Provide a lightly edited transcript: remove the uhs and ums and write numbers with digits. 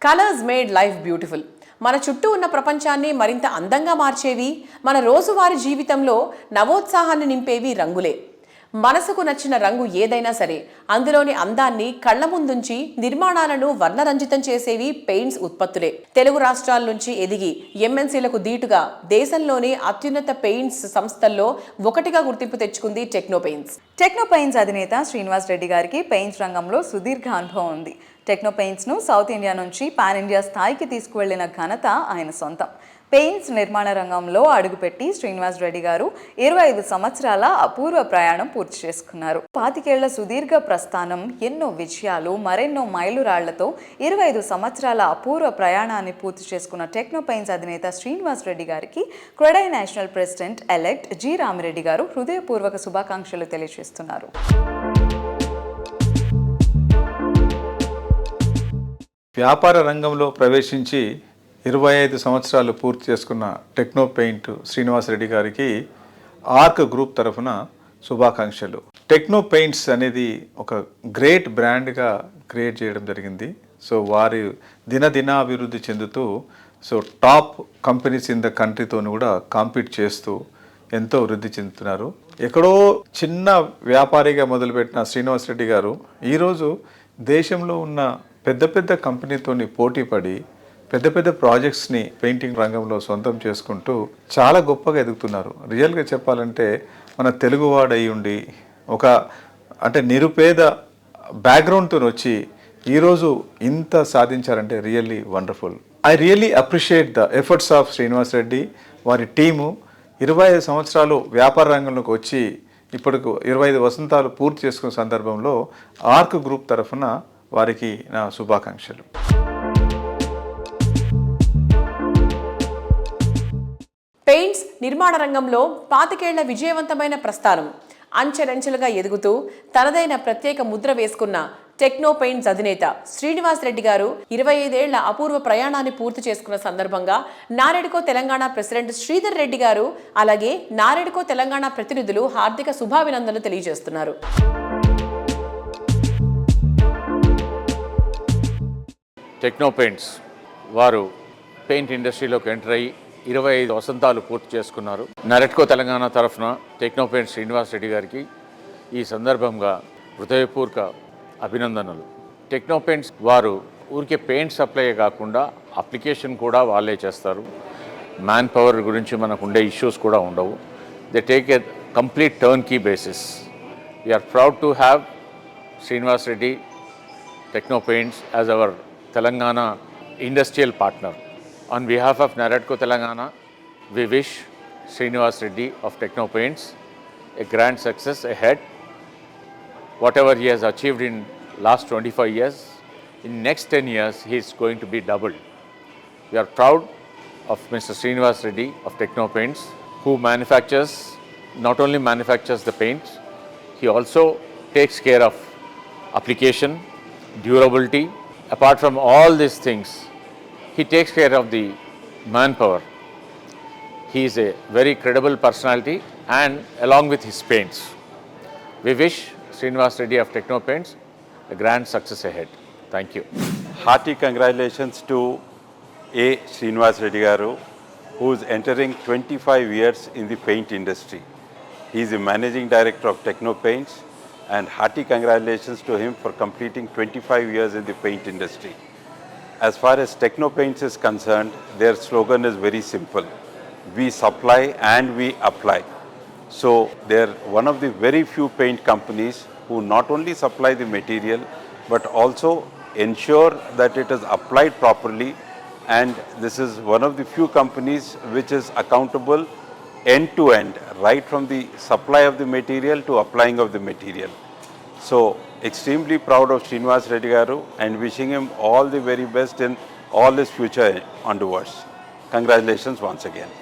Colours made life beautiful. మన చుట్టూ ఉన్న ప్రపంచాన్ని మరింత అందంగా మార్చేవి, మన రోజువారీ జీవితంలో నవోత్సాహాన్ని నింపేవి రంగులే. మనసుకు నచ్చిన రంగు ఏదైనా సరే అందులోని అందాన్ని కళ్ల ముందుంచి నిర్మాణాలను వర్ణరంజితం చేసేవి పెయింట్స్ ఉత్పత్తులే. తెలుగు రాష్ట్రాల నుంచి ఎదిగి ఎంఎన్సీలకు దీటుగా దేశంలోని అత్యున్నత పెయింట్స్ సంస్థల్లో ఒకటిగా గుర్తింపు తెచ్చుకుంది టెక్నో పెయింట్స్. టెక్నో పెయింట్స్ అధినేత శ్రీనివాస్ రెడ్డి గారికి పెయింట్స్ రంగంలో సుదీర్ఘ అనుభవం ఉంది. టెక్నో పెయింట్స్ను సౌత్ ఇండియా నుంచి పాన్ ఇండియా స్థాయికి తీసుకువెళ్లిన ఘనత ఆయన సొంతం. పెయింట్స్ నిర్మాణ రంగంలో అడుగుపెట్టి శ్రీనివాస్ రెడ్డి గారు 25 సంవత్సరాల అపూర్వ ప్రయాణం పూర్తి చేసుకున్నారు. 25 ఏళ్ల సుదీర్ఘ ప్రస్థానం, ఎన్నో విజయాలు, మరెన్నో మైలురాళ్లతో 25 సంవత్సరాల అపూర్వ ప్రయాణాన్ని పూర్తి చేసుకున్న టెక్నో పెయింట్స్ అధినేత శ్రీనివాస్ రెడ్డి గారికి CREDAI national president elect G Ramireddy గారు హృదయపూర్వక శుభాకాంక్షలు తెలియజేస్తున్నారు. వ్యాపార రంగంలో ప్రవేశించి 25 సంవత్సరాలు పూర్తి చేసుకున్న టెక్నో పెయింట్ శ్రీనివాస్ రెడ్డి గారికి ఆర్క్ గ్రూప్ తరఫున శుభాకాంక్షలు. టెక్నో పెయింట్స్ అనేది ఒక గ్రేట్ బ్రాండ్గా క్రియేట్ చేయడం జరిగింది. సో వారి దినదినాభివృద్ధి చెందుతూ టాప్ కంపెనీస్ ఇన్ ద కంట్రీతో కూడా కాంపీట్ చేస్తూ ఎంతో వృద్ధి చెందుతున్నారు. ఎక్కడో చిన్న వ్యాపారిగా మొదలుపెట్టిన శ్రీనివాస్ రెడ్డి గారు ఈరోజు దేశంలో ఉన్న పెద్ద పెద్ద కంపెనీతోని పోటీపడి పెద్ద పెద్ద ప్రాజెక్ట్స్ని పెయింటింగ్ రంగంలో సొంతం చేసుకుంటూ చాలా గొప్పగా ఎదుగుతున్నారు. రియల్గా చెప్పాలంటే మన తెలుగువాడు అయి ఉండి అంటే నిరుపేద బ్యాక్గ్రౌండ్తో వచ్చి ఈరోజు ఇంత సాధించారంటే really wonderful. I really appreciate the efforts of Srinivas Reddy. వారి టీము 25 సంవత్సరాలు వ్యాపార రంగంలోకి వచ్చి ఇప్పటికు 25 వసంతాలు పూర్తి చేసుకున్న సందర్భంలో ఆర్క్ గ్రూప్ తరఫున వారికి నా శుభాకాంక్షలు. పెయింట్స్ నిర్మాణ రంగంలో 25 ఏళ్ల విజయవంతమైన ప్రస్థానం, అంచెలంచెలుగా ఎదుగుతూ తనదైన ప్రత్యేక ముద్ర వేసుకున్న టెక్నో పెయింట్స్ అధినేత శ్రీనివాస్ రెడ్డి గారు 25 ఏళ్ల అపూర్వ ప్రయాణాన్ని పూర్తి చేసుకున్న సందర్భంగా నారెడ్కో తెలంగాణ ప్రెసిడెంట్ శ్రీధర్ రెడ్డి గారు, అలాగే నారెడ్కో తెలంగాణ ప్రతినిధులు హార్దిక శుభాభినందనలు తెలియజేస్తున్నారు. టెక్నో పెయింట్స్ వారు పెయింట్ ఇండస్ట్రీలోకి ఎంటర్ అయ్యి 25 వసంతాలు పూర్తి చేసుకున్నారు. నారెడ్కో తెలంగాణ తరఫున టెక్నో పెయింట్స్ శ్రీనివాస్ రెడ్డి గారికి ఈ సందర్భంగా హృదయపూర్వక అభినందనలు. టెక్నో పెయింట్స్ వారు ఊరికే పెయింట్ సప్లై కాకుండా అప్లికేషన్ కూడా వాళ్ళే చేస్తారు. మ్యాన్ పవర్ గురించి మనకు ఉండే ఇష్యూస్ కూడా ఉండవు. They take a complete turn key basis. We're proud to have Srinivas Reddy techno paints as our Telangana industrial partner. On behalf of Naredco Telangana, we wish Srinivas Reddy of Techno Paints a grand success ahead. Whatever he has achieved in last 25 years, in next 10 years he is going to be doubled. We are proud of Mr. Srinivas Reddy of Techno Paints, who not only manufactures the paints, he also takes care of application, durability. Apart from all these things, he takes care of the manpower. He is a very credible personality, and along with his paints, we wish Srinivas Reddy of Techno Paints a grand success ahead. Thank you. Hearty congratulations to A. Srinivas Reddy garu, who is entering 25 years in the paint industry. He is the managing director of Techno Paints, and hearty congratulations to him for completing 25 years in the paint industry. As far as Techno Paints is concerned, their slogan is very simple: we supply and we apply. So they're one of the very few paint companies who not only supply the material but also ensure that it is applied properly, and this is one of the few companies which is accountable end to end, right from the supply of the material to applying of the material. So extremely proud of Srinivas Reddy garu and wishing him all the very best in all his future endeavors. Congratulations once again.